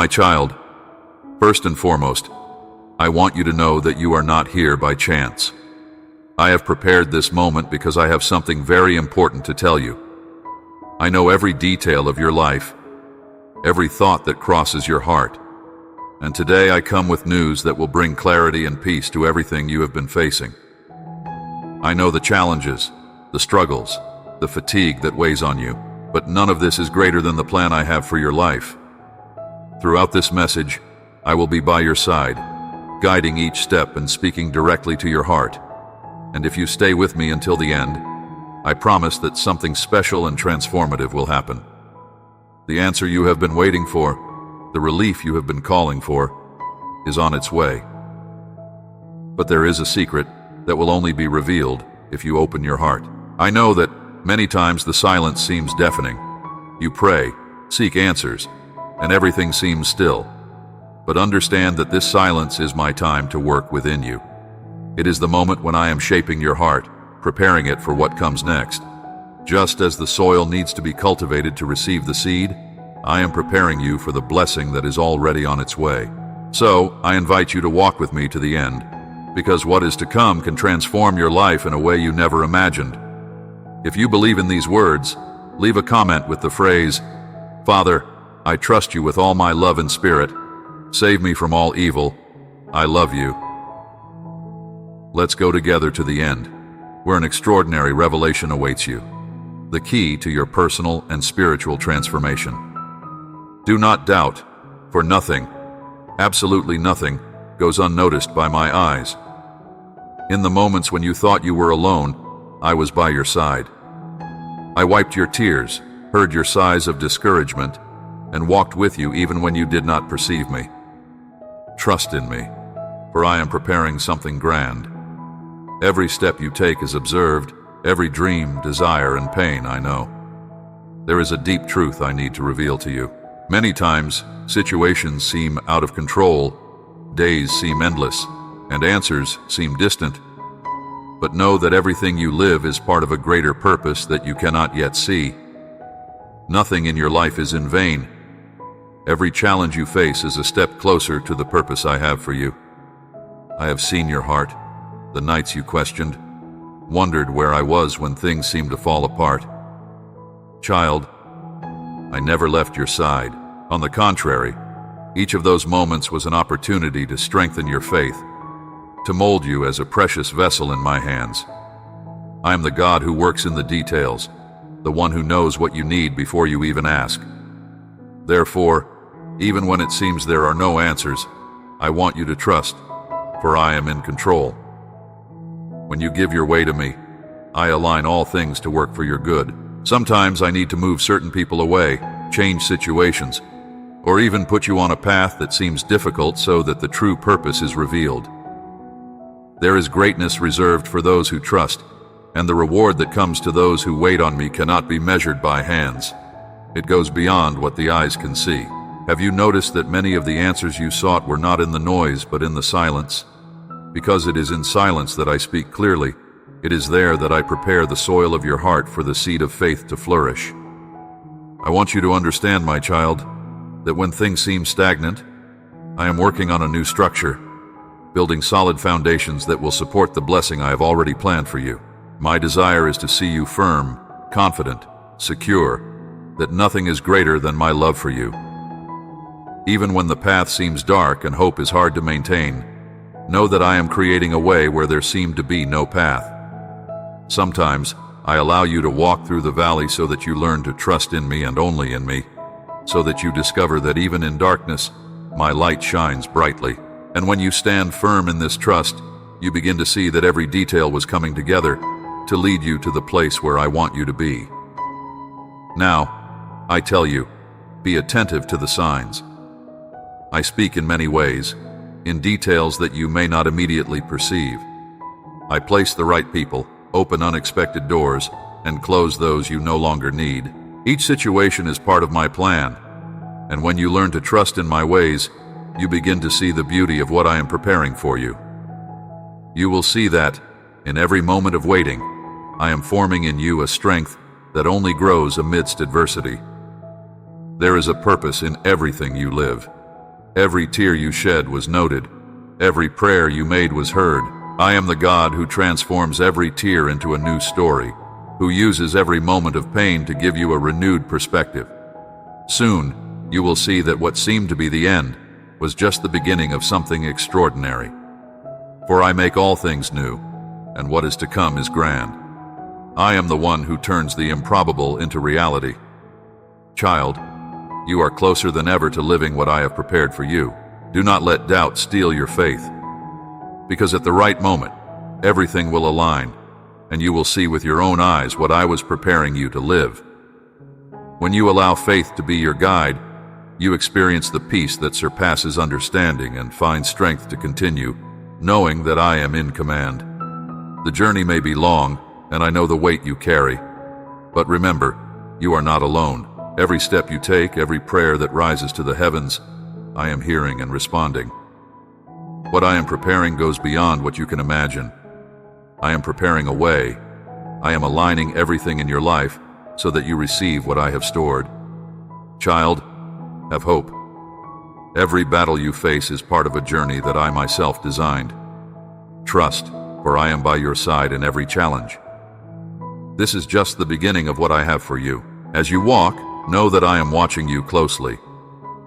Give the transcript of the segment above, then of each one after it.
My child, first and foremost, I want you to know that you are not here by chance. I have prepared this moment because I have something very important to tell you. I know every detail of your life, every thought that crosses your heart, and today I come with news that will bring clarity and peace to everything you have been facing. I know the challenges, the struggles, the fatigue that weighs on you, but none of this is greater than the plan I have for your life. Throughout this message, I will be by your side, guiding each step and speaking directly to your heart. And if you stay with me until the end, I promise that something special and transformative will happen. The answer you have been waiting for, the relief you have been calling for, is on its way. But there is a secret that will only be revealed if you open your heart. I know that many times the silence seems deafening. You pray, seek answers, and everything seems still. But understand that this silence is my time to work within you. It is the moment when I am shaping your heart, preparing it for what comes next. Just as the soil needs to be cultivated to receive the seed, I am preparing you for the blessing that is already on its way. So, I invite you to walk with me to the end, because what is to come can transform your life in a way you never imagined. If you believe in these words, leave a comment with the phrase, "Father, I trust you with all my love and spirit. Save me from all evil. I love you." Let's go together to the end, where an extraordinary revelation awaits you, the key to your personal and spiritual transformation. Do not doubt, for nothing, absolutely nothing, goes unnoticed by my eyes. In the moments when you thought you were alone, I was by your side. I wiped your tears, heard your sighs of discouragement, and walked with you even when you did not perceive me. Trust in me, for I am preparing something grand. Every step you take is observed, every dream, desire, and pain I know. There is a deep truth I need to reveal to you. Many times, situations seem out of control, days seem endless, and answers seem distant. But know that everything you live is part of a greater purpose that you cannot yet see. Nothing in your life is in vain. Every challenge you face is a step closer to the purpose I have for you. I have seen your heart, the nights you questioned, wondered where I was when things seemed to fall apart. Child, I never left your side. On the contrary, each of those moments was an opportunity to strengthen your faith, to mold you as a precious vessel in my hands. I am the God who works in the details, the one who knows what you need before you even ask. Therefore, even when it seems there are no answers, I want you to trust, for I am in control. When you give your way to me, I align all things to work for your good. Sometimes I need to move certain people away, change situations, or even put you on a path that seems difficult so that the true purpose is revealed. There is greatness reserved for those who trust, and the reward that comes to those who wait on me cannot be measured by hands. It goes beyond what the eyes can see. Have you noticed that many of the answers you sought were not in the noise but in the silence? Because it is in silence that I speak clearly. It is there that I prepare the soil of your heart for the seed of faith to flourish. I want you to understand, my child, that when things seem stagnant, I am working on a new structure, building solid foundations that will support the blessing I have already planned for you. My desire is to see you firm, confident, secure, that nothing is greater than my love for you. Even when the path seems dark and hope is hard to maintain, know that I am creating a way where there seemed to be no path. Sometimes, I allow you to walk through the valley so that you learn to trust in me and only in me, so that you discover that even in darkness, my light shines brightly. And when you stand firm in this trust, you begin to see that every detail was coming together to lead you to the place where I want you to be. Now, I tell you, be attentive to the signs. I speak in many ways, in details that you may not immediately perceive. I place the right people, open unexpected doors, and close those you no longer need. Each situation is part of my plan, and when you learn to trust in my ways, you begin to see the beauty of what I am preparing for you. You will see that, in every moment of waiting, I am forming in you a strength that only grows amidst adversity. There is a purpose in everything you live, Every tear you shed was noted. Every prayer you made was heard. I am the God who transforms every tear into a new story, who uses every moment of pain to give you a renewed perspective. Soon, you will see that what seemed to be the end was just the beginning of something extraordinary. For I make all things new, and what is to come is grand. I am the one who turns the improbable into reality. Child, you are closer than ever to living what I have prepared for you. Do not let doubt steal your faith, because at the right moment, everything will align, and you will see with your own eyes what I was preparing you to live. When you allow faith to be your guide, you experience the peace that surpasses understanding and find strength to continue, knowing that I am in command. The journey may be long, and I know the weight you carry, but remember, you are not alone. Every step you take, every prayer that rises to the heavens, I am hearing and responding. What I am preparing goes beyond what you can imagine. I am preparing a way. I am aligning everything in your life so that you receive what I have stored. Child, have hope. Every battle you face is part of a journey that I myself designed. Trust, for I am by your side in every challenge. This is just the beginning of what I have for you. As you walk, know that I am watching you closely.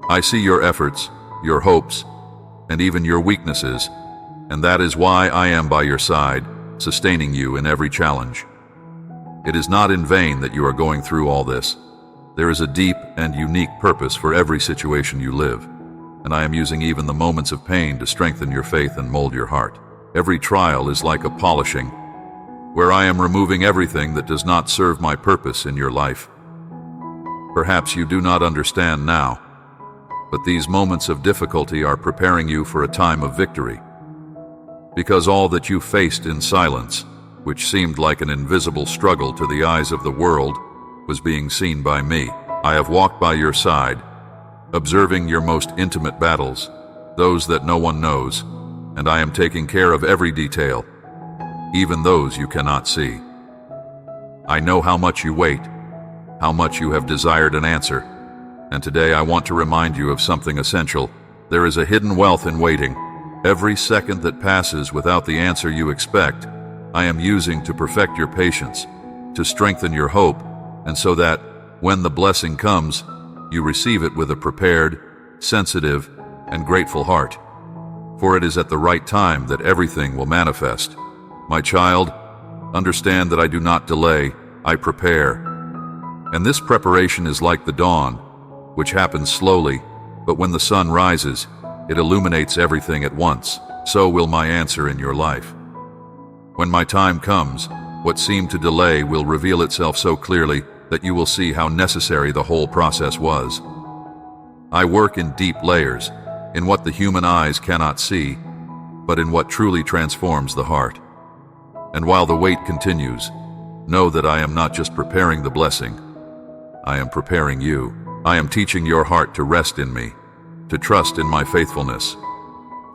I see your efforts, your hopes, and even your weaknesses, and that is why I am by your side, sustaining you in every challenge. It is not in vain that you are going through all this. There is a deep and unique purpose for every situation you live, and I am using even the moments of pain to strengthen your faith and mold your heart. Every trial is like a polishing, where I am removing everything that does not serve my purpose in your life. Perhaps you do not understand now, but these moments of difficulty are preparing you for a time of victory. Because all that you faced in silence, which seemed like an invisible struggle to the eyes of the world, was being seen by me. I have walked by your side, observing your most intimate battles, those that no one knows, and I am taking care of every detail, even those you cannot see. I know how much you wait, how much you have desired an answer, and today I want to remind you of something essential. There is a hidden wealth in waiting. Every second that passes without the answer you expect, I am using to perfect your patience, to strengthen your hope, and so that, when the blessing comes, you receive it with a prepared, sensitive, and grateful heart. For it is at the right time that everything will manifest. My child, understand that I do not delay, I prepare. And this preparation is like the dawn, which happens slowly, but when the sun rises, it illuminates everything at once. So will my answer in your life. When my time comes, what seemed to delay will reveal itself so clearly that you will see how necessary the whole process was. I work in deep layers, in what the human eyes cannot see, but in what truly transforms the heart. And while the wait continues, know that I am not just preparing the blessing, I am preparing you. I am teaching your heart to rest in me, to trust in my faithfulness,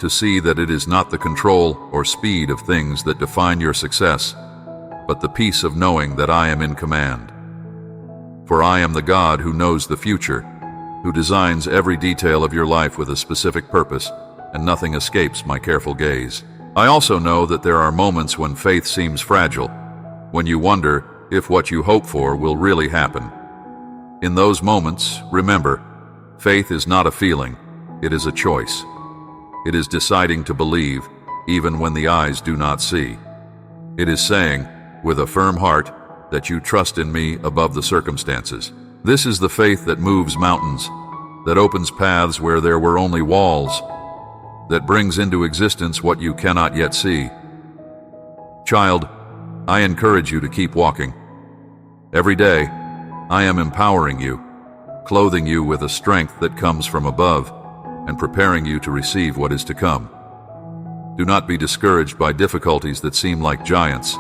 to see that it is not the control or speed of things that define your success, but the peace of knowing that I am in command. For I am the God who knows the future, who designs every detail of your life with a specific purpose, and nothing escapes my careful gaze. I also know that there are moments when faith seems fragile, when you wonder if what you hope for will really happen. In those moments, remember, faith is not a feeling, it is a choice. It is deciding to believe, even when the eyes do not see. It is saying, with a firm heart, that you trust in me above the circumstances. This is the faith that moves mountains, that opens paths where there were only walls, that brings into existence what you cannot yet see. Child, I encourage you to keep walking. Every day, I am empowering you, clothing you with a strength that comes from above, and preparing you to receive what is to come. Do not be discouraged by difficulties that seem like giants,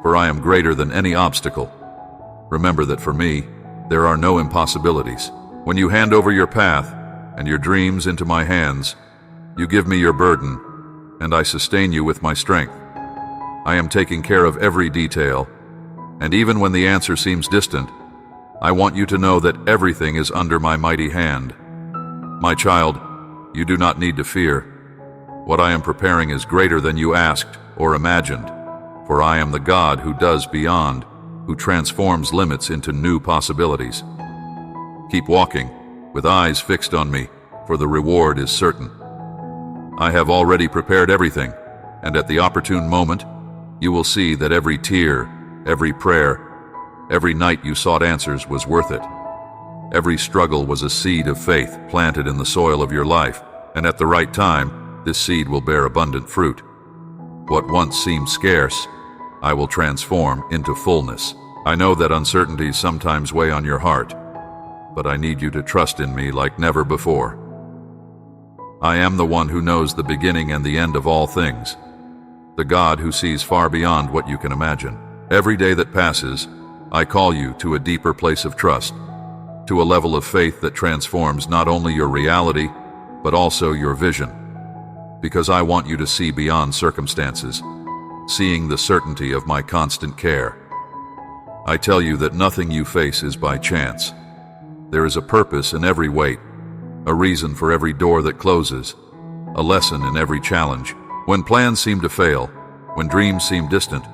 for I am greater than any obstacle. Remember that for me, there are no impossibilities. When you hand over your path and your dreams into my hands, you give me your burden, and I sustain you with my strength. I am taking care of every detail, and even when the answer seems distant, I want you to know that everything is under my mighty hand. My child, you do not need to fear. What I am preparing is greater than you asked or imagined, for I am the God who does beyond, who transforms limits into new possibilities. Keep walking, with eyes fixed on me, for the reward is certain. I have already prepared everything, and at the opportune moment, you will see that every tear, every prayer, every night you sought answers was worth it. Every struggle was a seed of faith planted in the soil of your life, and at the right time, this seed will bear abundant fruit. What once seemed scarce, I will transform into fullness. I know that uncertainties sometimes weigh on your heart, but I need you to trust in me like never before. I am the one who knows the beginning and the end of all things, the God who sees far beyond what you can imagine. Every day that passes, I call you to a deeper place of trust, to a level of faith that transforms not only your reality, but also your vision. Because I want you to see beyond circumstances, seeing the certainty of my constant care. I tell you that nothing you face is by chance. There is a purpose in every wait, a reason for every door that closes, a lesson in every challenge. When plans seem to fail, when dreams seem distant,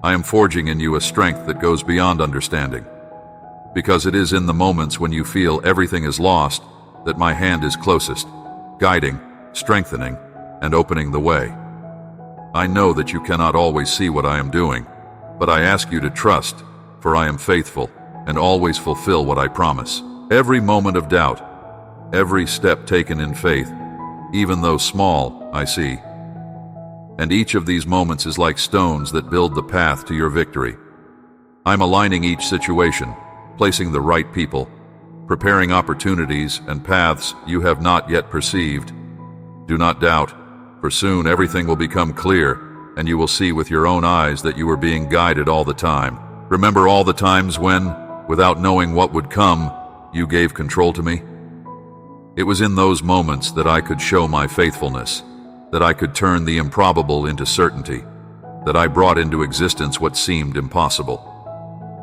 I am forging in you a strength that goes beyond understanding. Because it is in the moments when you feel everything is lost that my hand is closest, guiding, strengthening, and opening the way. I know that you cannot always see what I am doing, but I ask you to trust, for I am faithful and always fulfill what I promise. Every moment of doubt, every step taken in faith, even though small, I see. And each of these moments is like stones that build the path to your victory. I'm aligning each situation, placing the right people, preparing opportunities and paths you have not yet perceived. Do not doubt, for soon everything will become clear, and you will see with your own eyes that you were being guided all the time. Remember all the times when, without knowing what would come, you gave control to me? It was in those moments that I could show my faithfulness, that I could turn the improbable into certainty, that I brought into existence what seemed impossible.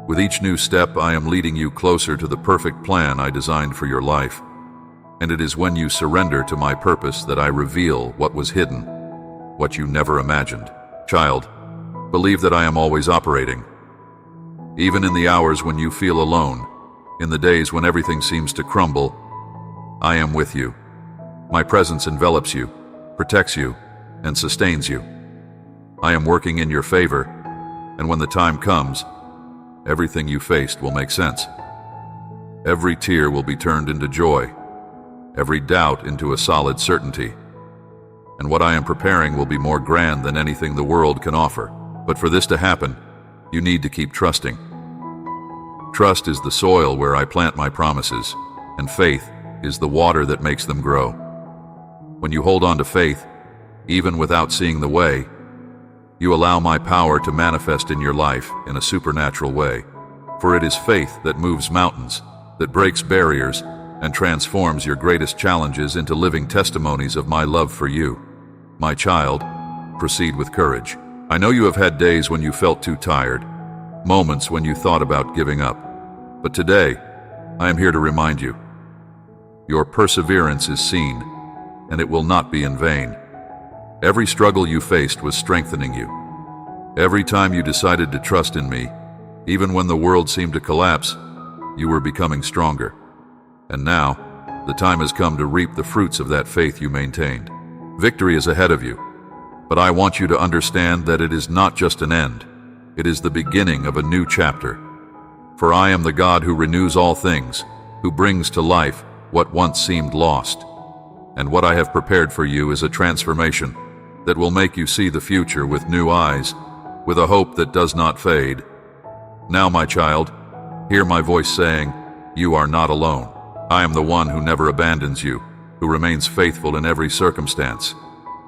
With each new step, I am leading you closer to the perfect plan I designed for your life. And it is when you surrender to my purpose that I reveal what was hidden, what you never imagined. Child, believe that I am always operating. Even in the hours when you feel alone, in the days when everything seems to crumble, I am with you. My presence envelops you, protects you, and sustains you. I am working in your favor, and when the time comes, everything you faced will make sense. Every tear will be turned into joy, every doubt into a solid certainty. And what I am preparing will be more grand than anything the world can offer. But for this to happen, you need to keep trusting. Trust is the soil where I plant my promises, and faith is the water that makes them grow. When you hold on to faith, even without seeing the way, you allow my power to manifest in your life in a supernatural way. For it is faith that moves mountains, that breaks barriers, and transforms your greatest challenges into living testimonies of my love for you. My child, proceed with courage. I know you have had days when you felt too tired, moments when you thought about giving up. But today, I am here to remind you, your perseverance is seen, and it will not be in vain. Every struggle you faced was strengthening you. Every time you decided to trust in me, even when the world seemed to collapse, you were becoming stronger. And now, the time has come to reap the fruits of that faith you maintained. Victory is ahead of you, but I want you to understand that it is not just an end. It is the beginning of a new chapter. For I am the God who renews all things, who brings to life what once seemed lost. And what I have prepared for you is a transformation that will make you see the future with new eyes, with a hope that does not fade. Now, my child, hear my voice saying, you are not alone. I am the one who never abandons you, who remains faithful in every circumstance.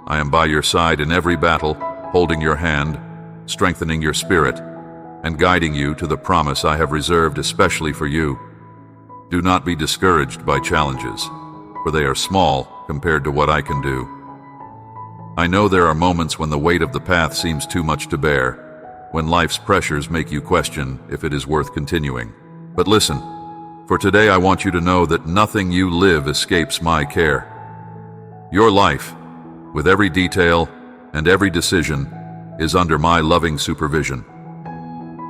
I am by your side in every battle, holding your hand, strengthening your spirit, and guiding you to the promise I have reserved especially for you. Do not be discouraged by challenges, for they are small compared to what I can do. I know there are moments when the weight of the path seems too much to bear, when life's pressures make you question if it is worth continuing. But listen, for today I want you to know that nothing you live escapes my care. Your life, with every detail and every decision, is under my loving supervision.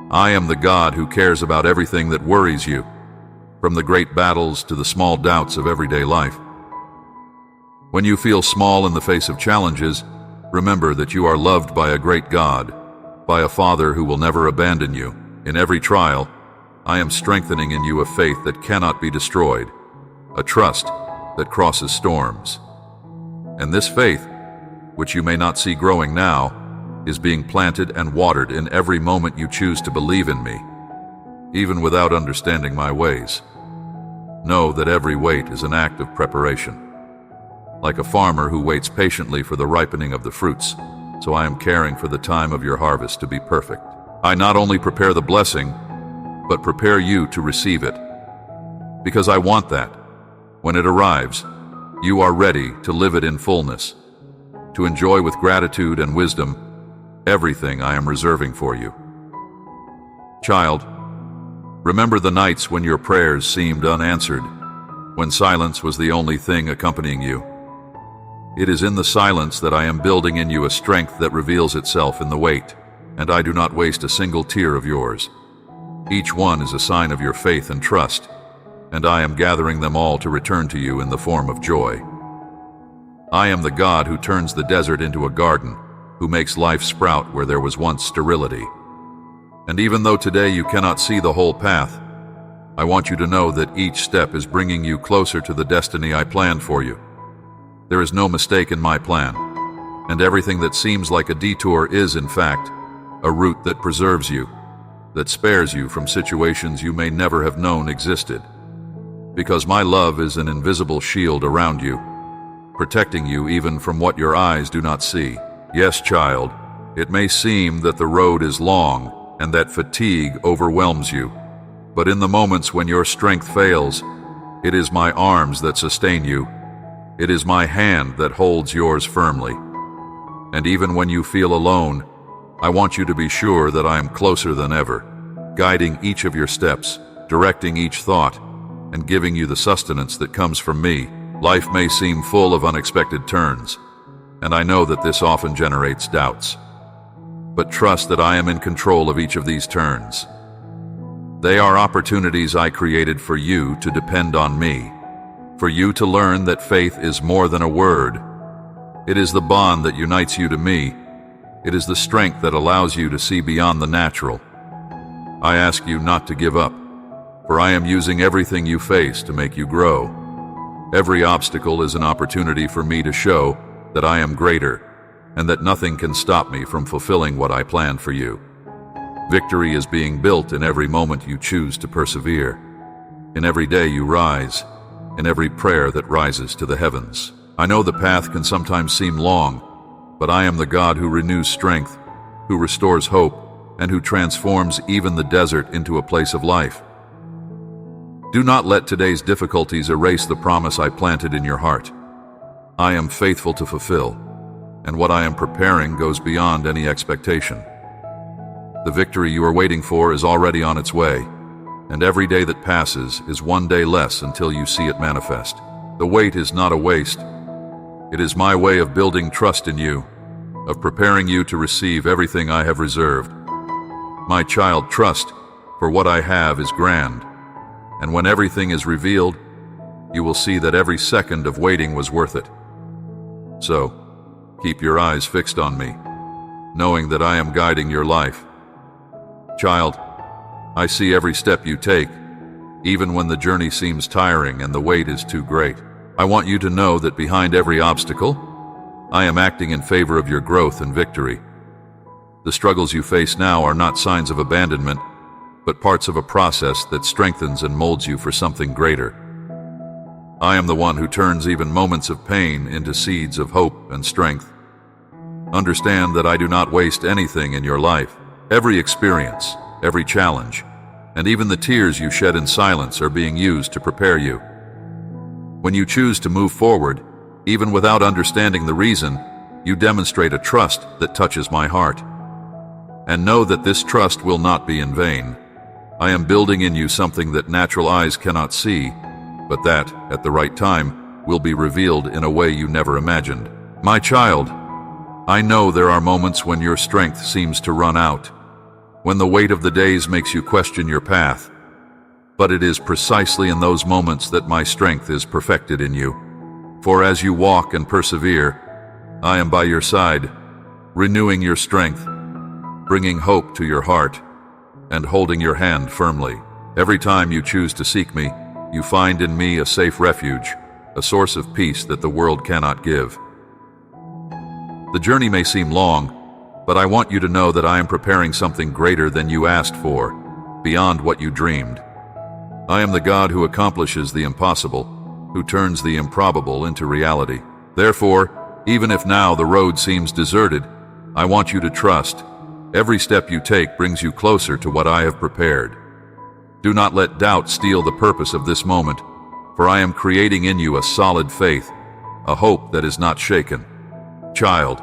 I am the God who cares about everything that worries you, from the great battles to the small doubts of everyday life. When you feel small in the face of challenges, remember that you are loved by a great God, by a Father who will never abandon you. In every trial, I am strengthening in you a faith that cannot be destroyed, a trust that crosses storms. And this faith, which you may not see growing now, is being planted and watered in every moment you choose to believe in me, even without understanding my ways. Know that every wait is an act of preparation. Like a farmer who waits patiently for the ripening of the fruits, so I am caring for the time of your harvest to be perfect. I not only prepare the blessing, but prepare you to receive it. Because I want that, when it arrives, you are ready to live it in fullness, to enjoy with gratitude and wisdom everything I am reserving for you. Child, remember the nights when your prayers seemed unanswered, when silence was the only thing accompanying you. It is in the silence that I am building in you a strength that reveals itself in the wait, and I do not waste a single tear of yours. Each one is a sign of your faith and trust, and I am gathering them all to return to you in the form of joy. I am the God who turns the desert into a garden, who makes life sprout where there was once sterility. And even though today you cannot see the whole path, I want you to know that each step is bringing you closer to the destiny I planned for you. There is no mistake in my plan, and everything that seems like a detour is, in fact, a route that preserves you, that spares you from situations you may never have known existed. Because my love is an invisible shield around you, protecting you even from what your eyes do not see. Yes, child, it may seem that the road is long and that fatigue overwhelms you, but in the moments when your strength fails, it is my arms that sustain you. It is my hand that holds yours firmly. And even when you feel alone, I want you to be sure that I am closer than ever, guiding each of your steps, directing each thought, and giving you the sustenance that comes from me. Life may seem full of unexpected turns, and I know that this often generates doubts. But trust that I am in control of each of these turns. They are opportunities I created for you to depend on me, for you to learn that faith is more than a word. It is the bond that unites you to me. It is the strength that allows you to see beyond the natural. I ask you not to give up, for I am using everything you face to make you grow. Every obstacle is an opportunity for me to show that I am greater, and that nothing can stop me from fulfilling what I planned for you. Victory is being built in every moment you choose to persevere, in every day you rise, in every prayer that rises to the heavens. I know the path can sometimes seem long, but I am the God who renews strength, who restores hope, and who transforms even the desert into a place of life. Do not let today's difficulties erase the promise I planted in your heart. I am faithful to fulfill, and what I am preparing goes beyond any expectation. The victory you are waiting for is already on its way, and every day that passes is one day less until you see it manifest. The wait is not a waste. It is my way of building trust in you, of preparing you to receive everything I have reserved. My child, trust, for what I have is grand, and when everything is revealed, you will see that every second of waiting was worth it. So, keep your eyes fixed on me, knowing that I am guiding your life. Child, I see every step you take, even when the journey seems tiring and the wait is too great. I want you to know that behind every obstacle, I am acting in favor of your growth and victory. The struggles you face now are not signs of abandonment, but parts of a process that strengthens and molds you for something greater. I am the one who turns even moments of pain into seeds of hope and strength. Understand that I do not waste anything in your life. Every experience, every challenge, and even the tears you shed in silence are being used to prepare you. When you choose to move forward, even without understanding the reason, you demonstrate a trust that touches my heart. And know that this trust will not be in vain. I am building in you something that natural eyes cannot see, but that, at the right time, will be revealed in a way you never imagined. My child, I know there are moments when your strength seems to run out, when the weight of the days makes you question your path. But it is precisely in those moments that my strength is perfected in you. For as you walk and persevere, I am by your side, renewing your strength, bringing hope to your heart, and holding your hand firmly. Every time you choose to seek me, you find in me a safe refuge, a source of peace that the world cannot give. The journey may seem long, but I want you to know that I am preparing something greater than you asked for, beyond what you dreamed. I am the God who accomplishes the impossible, who turns the improbable into reality. Therefore, even if now the road seems deserted, I want you to trust. Every step you take brings you closer to what I have prepared. Do not let doubt steal the purpose of this moment, for I am creating in you a solid faith, a hope that is not shaken. Child,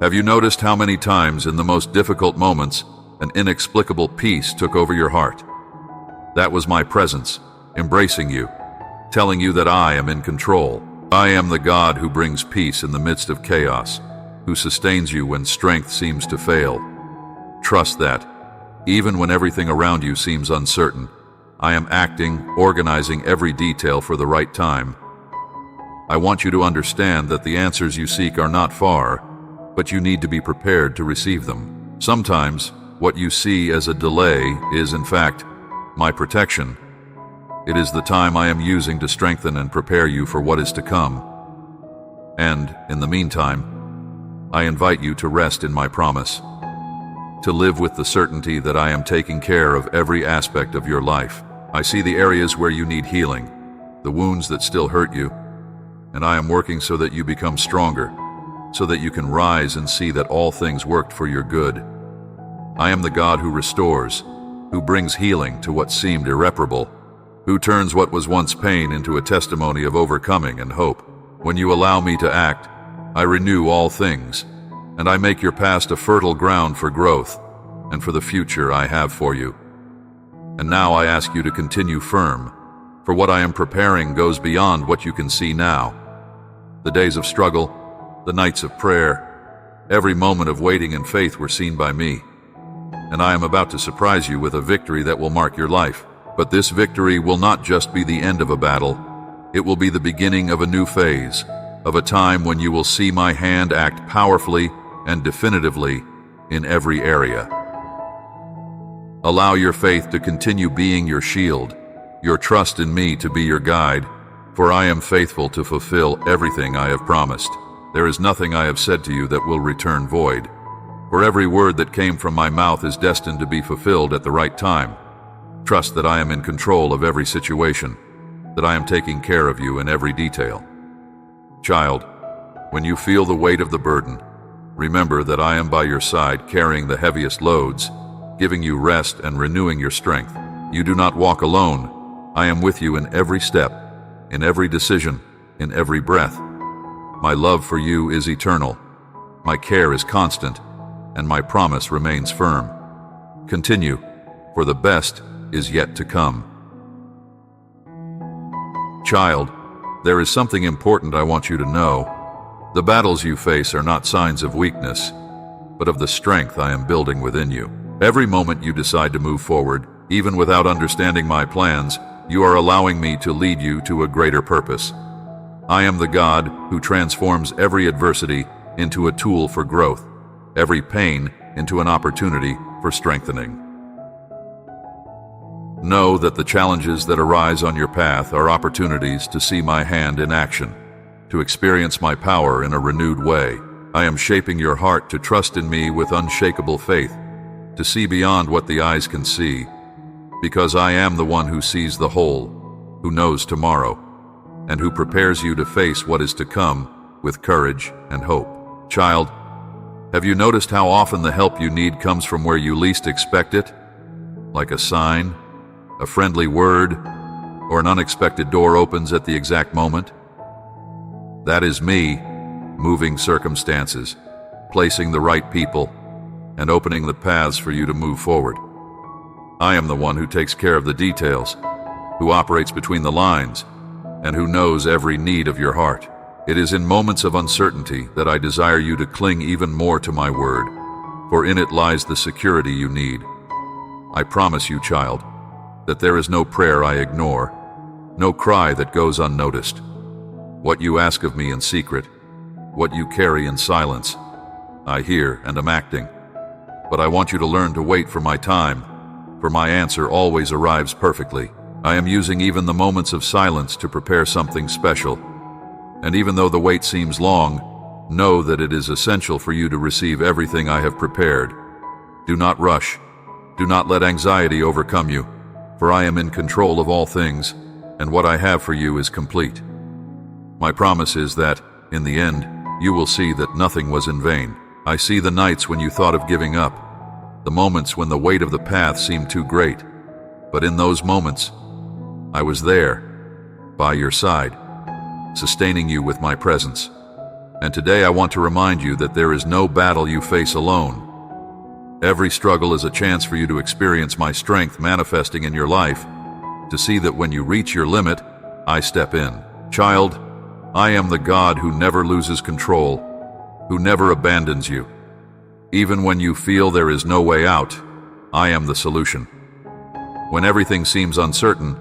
have you noticed how many times in the most difficult moments an inexplicable peace took over your heart? That was my presence, embracing you, telling you that I am in control. I am the God who brings peace in the midst of chaos, who sustains you when strength seems to fail. Trust that, even when everything around you seems uncertain, I am acting, organizing every detail for the right time. I want you to understand that the answers you seek are not far, but you need to be prepared to receive them. Sometimes, what you see as a delay is, in fact, my protection. It is the time I am using to strengthen and prepare you for what is to come. And, in the meantime, I invite you to rest in my promise, to live with the certainty that I am taking care of every aspect of your life. I see the areas where you need healing, the wounds that still hurt you, and I am working so that you become stronger, so that you can rise and see that all things worked for your good. I am the God who restores, who brings healing to what seemed irreparable, who turns what was once pain into a testimony of overcoming and hope. When you allow me to act, I renew all things, and I make your past a fertile ground for growth and for the future I have for you. And now I ask you to continue firm, for what I am preparing goes beyond what you can see now. The days of struggle, the nights of prayer, every moment of waiting and faith were seen by me, and I am about to surprise you with a victory that will mark your life. But this victory will not just be the end of a battle, it will be the beginning of a new phase, of a time when you will see my hand act powerfully and definitively in every area. Allow your faith to continue being your shield, your trust in me to be your guide, for I am faithful to fulfill everything I have promised. There is nothing I have said to you that will return void, for every word that came from my mouth is destined to be fulfilled at the right time. Trust that I am in control of every situation, that I am taking care of you in every detail. Child, when you feel the weight of the burden, remember that I am by your side carrying the heaviest loads, giving you rest and renewing your strength. You do not walk alone. I am with you in every step, in every decision, in every breath. My love for you is eternal. My care is constant, and my promise remains firm. Continue, for the best is yet to come. Child, there is something important I want you to know. The battles you face are not signs of weakness, but of the strength I am building within you. Every moment you decide to move forward, even without understanding my plans, you are allowing me to lead you to a greater purpose. I am the God who transforms every adversity into a tool for growth, every pain into an opportunity for strengthening. Know that the challenges that arise on your path are opportunities to see my hand in action, to experience my power in a renewed way. I am shaping your heart to trust in me with unshakable faith, to see beyond what the eyes can see, because I am the one who sees the whole, who knows tomorrow, and who prepares you to face what is to come with courage and hope. Child, have you noticed how often the help you need comes from where you least expect it? Like a sign, a friendly word, or an unexpected door opens at the exact moment? That is me, moving circumstances, placing the right people, and opening the paths for you to move forward. I am the one who takes care of the details, who operates between the lines, and who knows every need of your heart. It is in moments of uncertainty that I desire you to cling even more to my word, for in it lies the security you need. I promise you, child, that there is no prayer I ignore, no cry that goes unnoticed. What you ask of me in secret, what you carry in silence, I hear and am acting. But I want you to learn to wait for my time, for my answer always arrives perfectly. I am using even the moments of silence to prepare something special. And even though the wait seems long, know that it is essential for you to receive everything I have prepared. Do not rush. Do not let anxiety overcome you, for I am in control of all things, and what I have for you is complete. My promise is that, in the end, you will see that nothing was in vain. I see the nights when you thought of giving up, the moments when the weight of the path seemed too great. But in those moments, I was there, by your side, sustaining you with my presence. And today I want to remind you that there is no battle you face alone. Every struggle is a chance for you to experience my strength manifesting in your life, to see that when you reach your limit, I step in. Child, I am the God who never loses control, who never abandons you. Even when you feel there is no way out, I am the solution. When everything seems uncertain,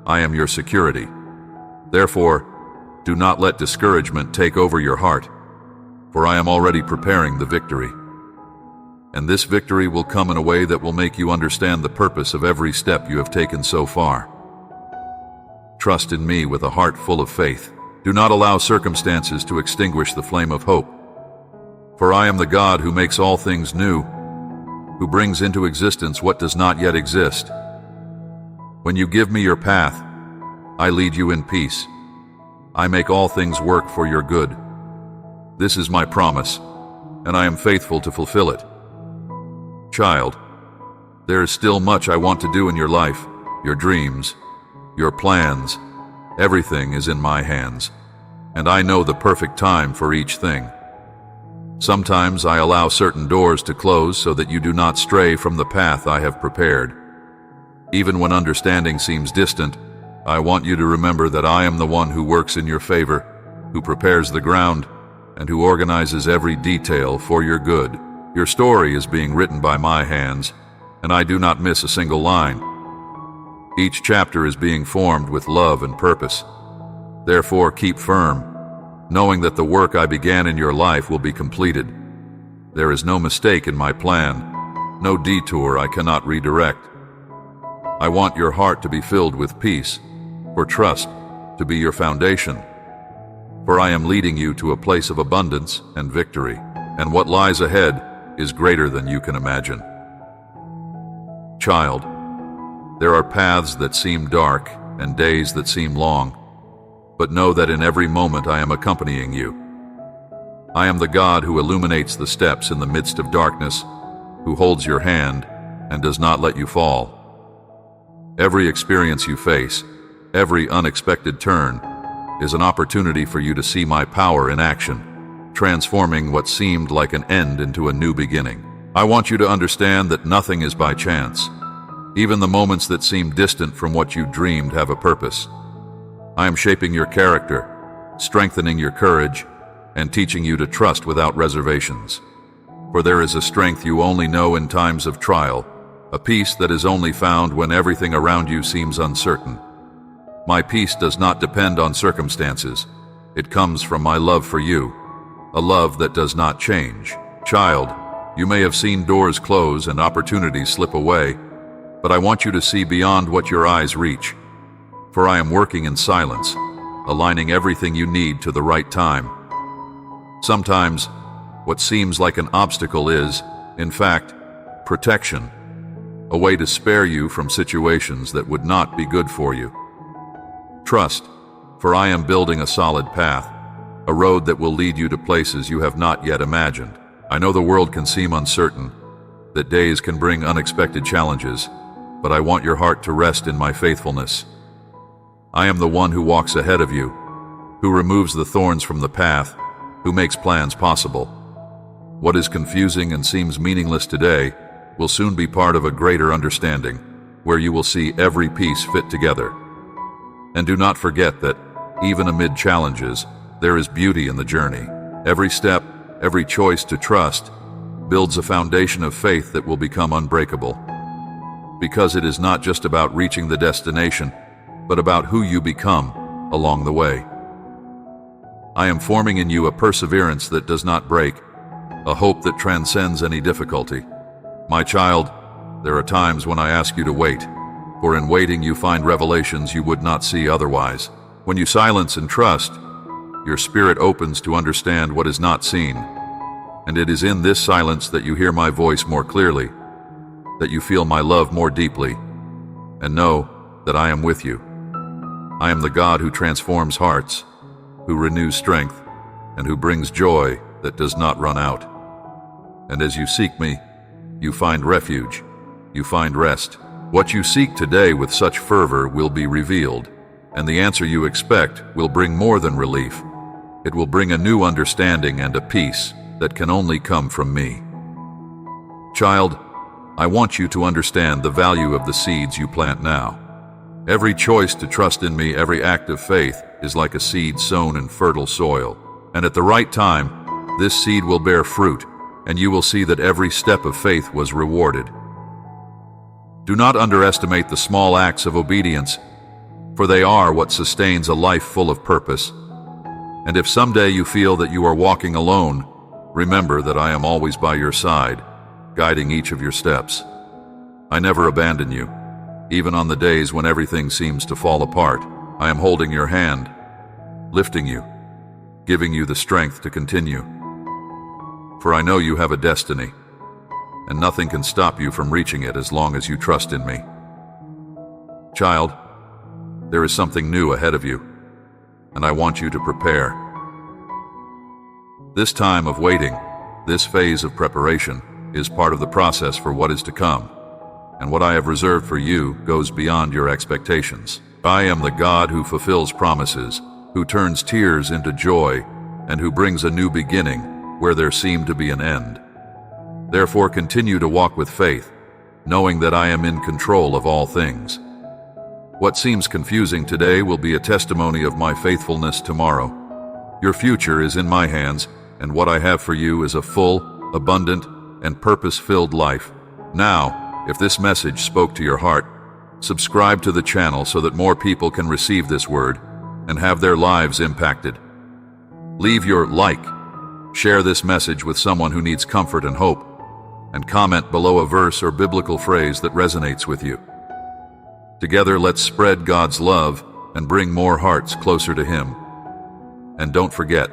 I am your security. Therefore, do not let discouragement take over your heart, for I am already preparing the victory. And this victory will come in a way that will make you understand the purpose of every step you have taken so far. Trust in me with a heart full of faith. Do not allow circumstances to extinguish the flame of hope. For I am the God who makes all things new, who brings into existence what does not yet exist. When you give me your path, I lead you in peace. I make all things work for your good. This is my promise, and I am faithful to fulfill it. Child, there is still much I want to do in your life, your dreams, your plans. Everything is in my hands, and I know the perfect time for each thing. Sometimes I allow certain doors to close so that you do not stray from the path I have prepared. Even when understanding seems distant, I want you to remember that I am the one who works in your favor, who prepares the ground, and who organizes every detail for your good. Your story is being written by my hands, and I do not miss a single line. Each chapter is being formed with love and purpose. Therefore, keep firm, knowing that the work I began in your life will be completed. There is no mistake in my plan, no detour I cannot redirect. I want your heart to be filled with peace, for trust to be your foundation. For I am leading you to a place of abundance and victory, and what lies ahead is greater than you can imagine. Child, there are paths that seem dark and days that seem long, but know that in every moment I am accompanying you. I am the God who illuminates the steps in the midst of darkness, who holds your hand and does not let you fall. Every experience you face, every unexpected turn, is an opportunity for you to see my power in action, transforming what seemed like an end into a new beginning. I want you to understand that nothing is by chance. Even the moments that seem distant from what you dreamed have a purpose. I am shaping your character, strengthening your courage, and teaching you to trust without reservations. For there is a strength you only know in times of trial, a peace that is only found when everything around you seems uncertain. My peace does not depend on circumstances. It comes from my love for you, a love that does not change. Child, you may have seen doors close and opportunities slip away, but I want you to see beyond what your eyes reach. For I am working in silence, aligning everything you need to the right time. Sometimes, what seems like an obstacle is, in fact, protection, a way to spare you from situations that would not be good for you. Trust, for I am building a solid path, a road that will lead you to places you have not yet imagined. I know the world can seem uncertain, that days can bring unexpected challenges, but I want your heart to rest in my faithfulness. I am the one who walks ahead of you, who removes the thorns from the path, who makes plans possible. What is confusing and seems meaningless today will soon be part of a greater understanding, where you will see every piece fit together. And do not forget that even amid challenges, there is beauty in the journey. Every step, every choice to trust, builds a foundation of faith that will become unbreakable. Because it is not just about reaching the destination, but about who you become along the way. I am forming in you a perseverance that does not break, a hope that transcends any difficulty. My child, there are times when I ask you to wait, for in waiting you find revelations you would not see otherwise. When you silence and trust, your spirit opens to understand what is not seen, and it is in this silence that you hear my voice more clearly, that you feel my love more deeply, and know that I am with you. I am the God who transforms hearts, who renews strength, and who brings joy that does not run out. And as you seek me, you find refuge, you find rest. What you seek today with such fervor will be revealed, and the answer you expect will bring more than relief. It will bring a new understanding and a peace that can only come from me. Child, I want you to understand the value of the seeds you plant now. Every choice to trust in me, every act of faith, is like a seed sown in fertile soil. And at the right time, this seed will bear fruit, and you will see that every step of faith was rewarded. Do not underestimate the small acts of obedience, for they are what sustains a life full of purpose. And if someday you feel that you are walking alone, remember that I am always by your side, guiding each of your steps. I never abandon you. Even on the days when everything seems to fall apart, I am holding your hand, lifting you, giving you the strength to continue. For I know you have a destiny, and nothing can stop you from reaching it as long as you trust in me. Child, there is something new ahead of you, and I want you to prepare. This time of waiting, this phase of preparation, is part of the process for what is to come, and what I have reserved for you goes beyond your expectations. I am the God who fulfills promises, who turns tears into joy, and who brings a new beginning where there seemed to be an end. Therefore continue to walk with faith, knowing that I am in control of all things. What seems confusing today will be a testimony of my faithfulness tomorrow. Your future is in my hands, and what I have for you is a full, abundant, and purpose-filled life. Now, if this message spoke to your heart, subscribe to the channel so that more people can receive this word and have their lives impacted. Leave your like, share this message with someone who needs comfort and hope, and comment below a verse or biblical phrase that resonates with you. Together, let's spread God's love and bring more hearts closer to Him. And don't forget,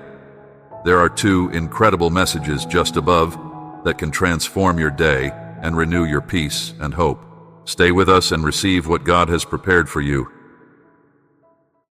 there are 2 incredible messages just above that can transform your day and renew your peace and hope. Stay with us and receive what God has prepared for you.